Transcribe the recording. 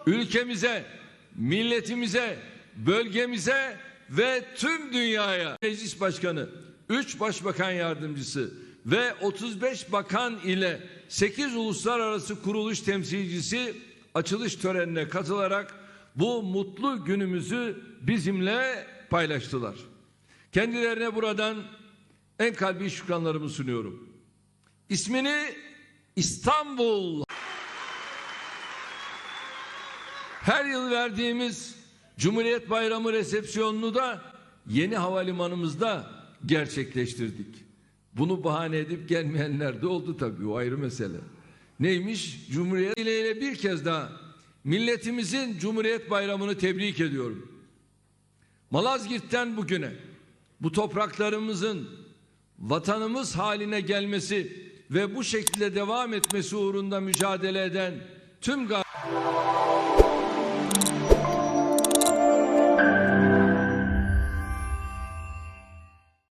ülkemize, milletimize, bölgemize ve tüm dünyaya Meclis Başkanı, 3 Başbakan Yardımcısı ve 35 bakan ile 8 uluslararası kuruluş temsilcisi açılış törenine katılarak bu mutlu günümüzü bizimle paylaştılar. Kendilerine buradan en kalbi şükranlarımı sunuyorum. İsmini İstanbul. Her yıl verdiğimiz Cumhuriyet Bayramı resepsiyonunu da yeni havalimanımızda gerçekleştirdik. Bunu bahane edip gelmeyenler de oldu tabii, o ayrı mesele. Neymiş? Cumhuriyet ile bir kez daha milletimizin Cumhuriyet Bayramı'nı tebrik ediyorum. Malazgirt'ten bugüne bu topraklarımızın vatanımız haline gelmesi ve bu şekilde devam etmesi uğrunda mücadele eden tüm